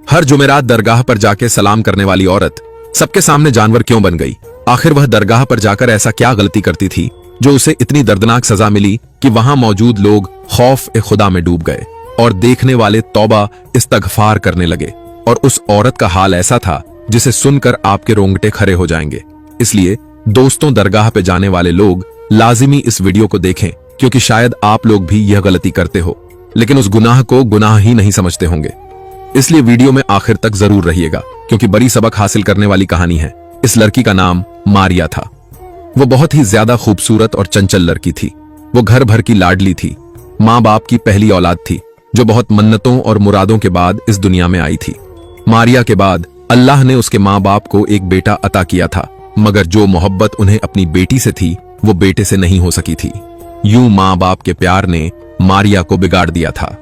हर जुमेरात दरगाह पर जाके सलाम करने वाली औरत सबके सामने जानवर क्यों बन गई? आखिर वह दरगाह पर जाकर ऐसा क्या गलती करती थी जो उसे इतनी दर्दनाक सजा मिली कि वहां मौजूद लोग खौफ खुदा में डूब गए और देखने वाले तौबा इस्तगफार करने लगे। और उस औरत का हाल ऐसा था जिसे सुनकर आपके रोंगटे खड़े हो जाएंगे। इसलिए दोस्तों, दरगाह पे जाने वाले लोग लाजिमी इस वीडियो को देखें, क्योंकि शायद आप लोग भी यह गलती करते हो लेकिन उस गुनाह को गुनाह ही नहीं समझते होंगे। इसलिए वीडियो में आखिर तक जरूर रहिएगा, क्योंकि बड़ी सबक हासिल करने वाली कहानी है। इस लड़की का नाम मारिया था। वो बहुत ही ज्यादा खूबसूरत और चंचल लड़की थी। वो घर भर की लाडली थी, माँ बाप की पहली औलाद थी, जो बहुत मन्नतों और मुरादों के बाद इस दुनिया में आई थी। मारिया के बाद अल्लाह ने उसके माँ बाप को एक बेटा अता किया था, मगर जो मोहब्बत उन्हें अपनी बेटी से थी वो बेटे से नहीं हो सकी थी। यूं माँ बाप के प्यार ने मारिया को बिगाड़ दिया था।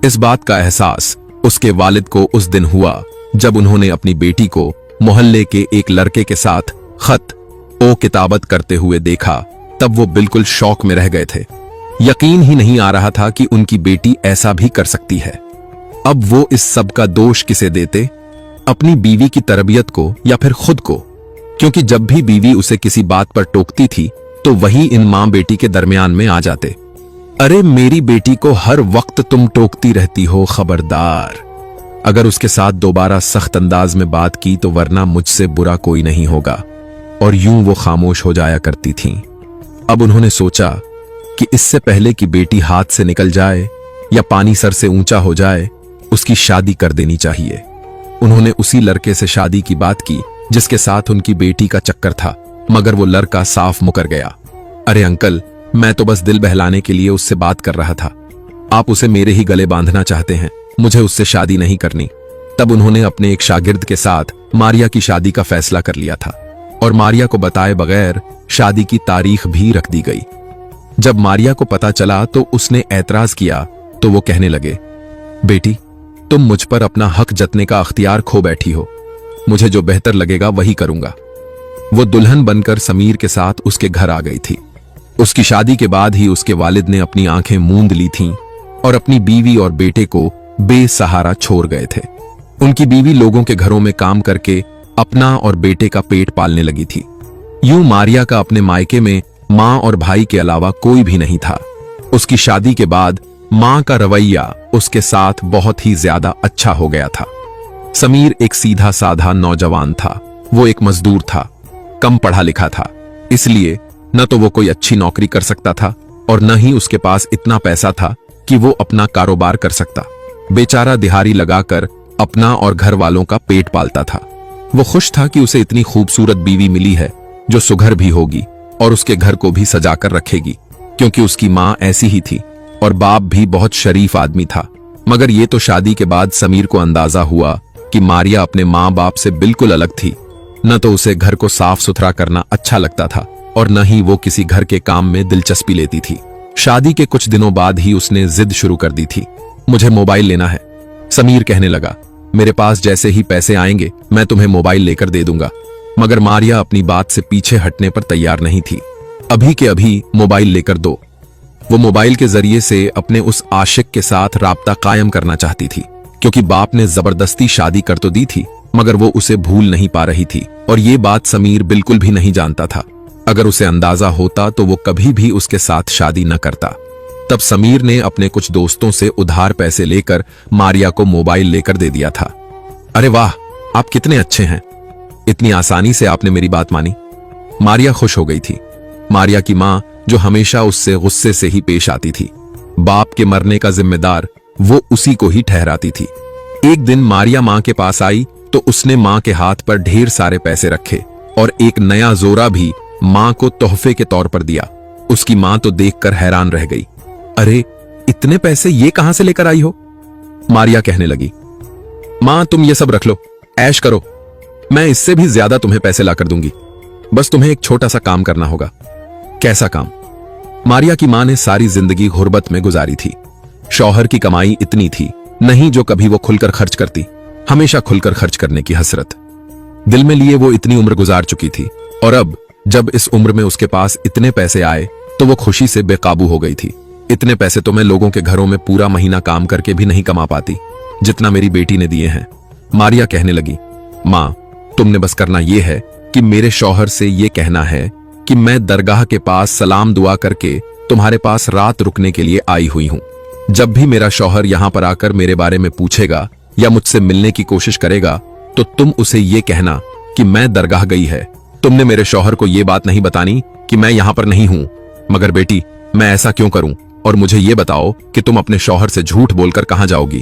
इस बात का एहसास उसके वालिद को उस दिन हुआ जब उन्होंने अपनी बेटी को मोहल्ले के एक लड़के के साथ खत ओ किताबत करते हुए देखा। तब वो बिल्कुल शौक में रह गए थे। यकीन ही नहीं आ रहा था कि उनकी बेटी ऐसा भी कर सकती है। अब वो इस सब का दोष किसे देते? अपनी बीवी की तरबियत को या फिर खुद को? क्योंकि जब भी बीवी उसे किसी बात पर टोकती थी तो वही इन मां बेटी के दरमियान में आ जाते। अरे मेरी बेटी को हर वक्त तुम टोकती रहती हो, खबरदार। अगर उसके साथ दोबारा सख्त अंदाज में बात की तो वरना मुझसे बुरा कोई नहीं होगा। और यूं वो खामोश हो जाया करती थीं। अब उन्होंने सोचा कि इससे पहले कि बेटी हाथ से निकल जाए या पानी सर से ऊंचा हो जाए, उसकी शादी कर देनी चाहिए। उन्होंने उसी लड़के से शादी की बात की जिसके साथ उनकी बेटी का चक्कर था, मगर वो लड़का साफ मुकर गया। अरे अंकल, मैं तो बस दिल बहलाने के लिए उससे बात कर रहा था। आप उसे मेरे ही गले बांधना चाहते हैं, मुझे उससे शादी नहीं करनी। तब उन्होंने अपने एक शागिर्द के साथ मारिया की शादी का फैसला कर लिया था और मारिया को बताए बगैर शादी की तारीख भी रख दी गई। जब मारिया को पता चला तो उसने एतराज किया तो वो कहने लगे, बेटी, तुम मुझ पर अपना हक जतने का अख्तियार खो बैठी हो। मुझे जो बेहतर लगेगा वही करूंगा। वो दुल्हन बनकर समीर के साथ उसके घर आ गई थी। उसकी शादी के बाद ही उसके वालिद ने अपनी आंखें मूंद ली थीं और अपनी बीवी और बेटे को बेसहारा छोड़ गए थे। उनकी बीवी लोगों के घरों में काम करके अपना और बेटे का पेट पालने लगी थी। यूं मारिया का अपने मायके में मां और भाई के अलावा कोई भी नहीं था। उसकी शादी के बाद मां का रवैया उसके साथ बहुत ही ज्यादा अच्छा हो गया था। समीर एक सीधा साधा नौजवान था। वो एक मजदूर था, कम पढ़ा लिखा था, इसलिए न तो वो कोई अच्छी नौकरी कर सकता था और न ही उसके पास इतना पैसा था कि वो अपना कारोबार कर सकता। बेचारा दिहाड़ी लगाकर अपना और घर वालों का पेट पालता था। वो खुश था कि उसे इतनी खूबसूरत बीवी मिली है जो सुघर भी होगी और उसके घर को भी सजाकर रखेगी, क्योंकि उसकी माँ ऐसी ही थी और बाप भी बहुत शरीफ आदमी था। मगर ये तो शादी के बाद समीर को अंदाजा हुआ कि मारिया अपने माँ बाप से बिल्कुल अलग थी। न तो उसे घर को साफ सुथरा करना अच्छा लगता था और न ही वो किसी घर के काम में दिलचस्पी लेती थी। शादी के कुछ दिनों बाद ही उसने जिद शुरू कर दी थी। मुझे मोबाइल लेना है। समीर कहने लगा, मेरे पास जैसे ही पैसे आएंगे मैं तुम्हें मोबाइल लेकर दे दूंगा। मगर मारिया अपनी बात से पीछे हटने पर तैयार नहीं थी। अभी के अभी मोबाइल लेकर दो। वो मोबाइल के जरिए से अपने उस आशिक के साथ राब्ता कायम करना चाहती थी, क्योंकि बाप ने जबरदस्ती शादी कर तो दी थी मगर वो उसे भूल नहीं पा रही थी। और ये बात समीर बिल्कुल भी नहीं जानता था। अगर उसे अंदाजा होता तो वो कभी भी उसके साथ शादी न करता। तब समीर ने अपने कुछ दोस्तों से उधार पैसे लेकर मारिया को मोबाइल लेकर दे दिया था। अरे वाह, आप कितने अच्छे हैं, इतनी आसानी से आपने मेरी बात मानी। मारिया खुश हो गई थी। मारिया की माँ, जो हमेशा उससे गुस्से से ही पेश आती थी, बाप के मरने का जिम्मेदार वो उसी को ही ठहराती थी। एक दिन मारिया माँ के पास आई तो उसने माँ के हाथ पर ढेर सारे पैसे रखे और एक नया जोरा भी माँ को तोहफे के तौर पर दिया। उसकी माँ तो देखकर हैरान रह गई। अरे इतने पैसे ये कहां से लेकर आई हो? मारिया कहने लगी, माँ तुम ये सब रख लो, ऐश करो, मैं इससे भी ज्यादा तुम्हें पैसे लाकर दूंगी। बस तुम्हें एक छोटा सा काम करना होगा। कैसा काम? मारिया की माँ ने सारी जिंदगी गुर्बत में गुजारी थी। शौहर की कमाई इतनी थी नहीं जो कभी वो खुलकर खर्च करती। हमेशा खुलकर खर्च करने की हसरत दिल में लिए वो इतनी उम्र गुजार चुकी थी और अब जब इस उम्र में उसके पास इतने पैसे आए तो वो खुशी से बेकाबू हो गई थी। इतने पैसे तो मैं लोगों के घरों में पूरा महीना काम करके भी नहीं कमा पाती जितना मेरी बेटी ने दिए हैं। मारिया कहने लगी, मां, तुमने बस करना यह है कि मेरे शौहर से यह कहना है कि मैं दरगाह के पास सलाम दुआ करके तुम्हारे पास रात रुकने के लिए आई हुई हूं। जब भी मेरा शौहर यहां पर आकर मेरे बारे में पूछेगा या मुझसे मिलने की कोशिश करेगा तो तुम उसे यह कहना कि मैं दरगाह गई है। तुमने मेरे शौहर को यह बात नहीं बतानी कि मैं यहां पर नहीं हूं। मगर बेटी, मैं ऐसा क्यों करूं? और मुझे यह बताओ कि तुम अपने शौहर से झूठ बोलकर कहां जाओगी?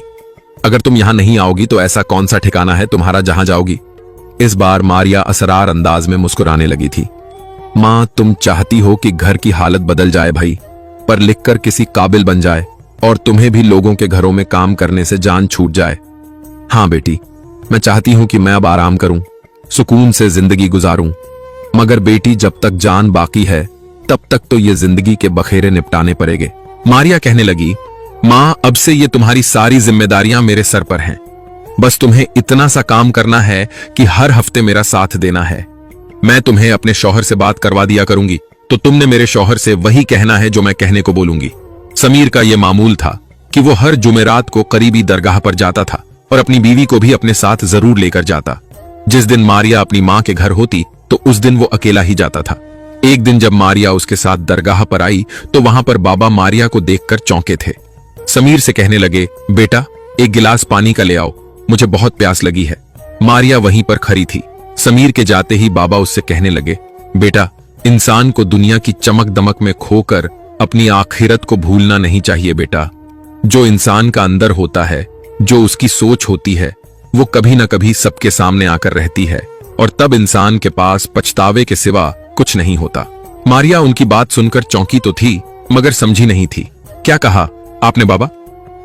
अगर तुम यहां नहीं आओगी तो ऐसा कौन सा ठिकाना है तुम्हारा जहां जाओगी? इस बार मारिया असरार अंदाज में मुस्कुराने लगी थी। मां, तुम चाहती हो कि घर की हालत बदल जाए भाई, पर लिखकर किसी काबिल बन जाए और तुम्हें भी लोगों के घरों में काम करने से जान छूट जाए। हाँ बेटी, मैं चाहती हूं कि मैं अब आराम करूं, सुकून से जिंदगी गुजारूं। मगर बेटी, जब तक जान बाकी है तब तक तो ये जिंदगी के बखेरे निपटाने पड़ेंगे। मारिया कहने लगी, मां, अब से ये तुम्हारी सारी जिम्मेदारियां मेरे सर पर हैं। बस तुम्हें इतना सा काम करना है कि हर हफ्ते मेरा साथ देना है। मैं तुम्हें अपने शौहर से बात करवा दिया करूंगी, तो तुमने मेरे शौहर से वही कहना है जो मैं कहने को बोलूंगी। समीर का यह मामूल था कि वो हर जुमेरात को करीबी दरगाह पर जाता था और अपनी बीवी को भी अपने साथ जरूर लेकर जाता। जिस दिन मारिया अपनी मां के घर होती तो उस दिन वो अकेला ही जाता था। एक दिन जब मारिया उसके साथ दरगाह पर आई तो वहां पर बाबा मारिया को देखकर चौंके थे। समीर से कहने लगे, बेटा, एक गिलास पानी का ले आओ, मुझे बहुत प्यास लगी है। मारिया वहीं पर खड़ी थी। समीर के जाते ही बाबा उससे कहने लगे, बेटा, इंसान को दुनिया की चमक दमक में खोकर अपनी आखिरत को भूलना नहीं चाहिए बेटा। जो इंसान का अंदर होता है, जो उसकी सोच होती है, वो कभी ना कभी सबके सामने आकर रहती है और तब इंसान के पास पछतावे के सिवा कुछ नहीं होता। मारिया उनकी बात सुनकर चौंकी तो थी मगर समझी नहीं थी। क्या कहा आपने बाबा?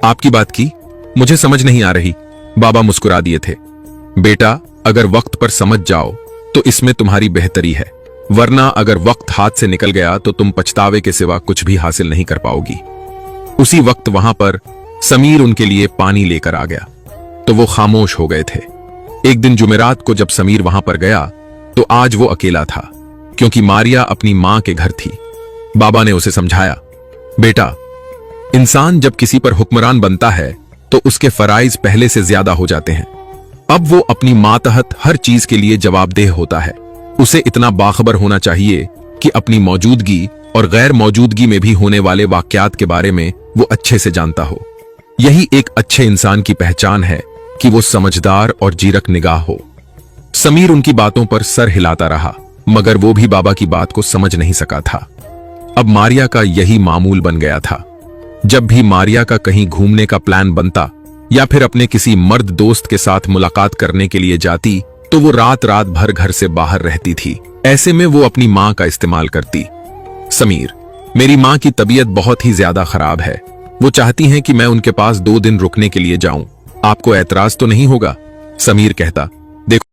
आपकी बात की मुझे समझ नहीं आ रही। बाबा मुस्कुरा दिए थे। बेटा, अगर वक्त पर समझ जाओ तो इसमें तुम्हारी बेहतरी है, वरना अगर वक्त हाथ से निकल गया तो तुम पछतावे के सिवा कुछ भी हासिल नहीं कर पाओगी। उसी वक्त वहां पर समीर उनके लिए पानी लेकर आ गया तो वो खामोश हो गए थे। एक दिन जुमेरात को जब समीर वहां पर गया तो आज वो अकेला था क्योंकि मारिया अपनी मां के घर थी। बाबा ने उसे समझाया, बेटा, इंसान जब किसी पर हुक्मरान बनता है तो उसके फराइज पहले से ज्यादा हो जाते हैं। अब वो अपनी मातहत हर चीज के लिए जवाबदेह होता है। उसे इतना बाखबर होना चाहिए कि अपनी मौजूदगी और गैर मौजूदगी में भी होने वाले वाकयात के बारे में वो अच्छे से जानता हो। यही एक अच्छे इंसान की पहचान है कि वो समझदार और जीरक निगाह हो। समीर उनकी बातों पर सर हिलाता रहा मगर वो भी बाबा की बात को समझ नहीं सका था। अब मारिया का यही मामूल बन गया था। जब भी मारिया का कहीं घूमने का प्लान बनता या फिर अपने किसी मर्द दोस्त के साथ मुलाकात करने के लिए जाती तो वो रात रात भर घर से बाहर रहती थी। ऐसे में वो अपनी मां का इस्तेमाल करती। समीर, मेरी मां की तबीयत बहुत ही ज्यादा खराब है। वो चाहती हैं कि मैं उनके पास 2 दिन रुकने के लिए जाऊं। आपको ऐतराज तो नहीं होगा? समीर कहता,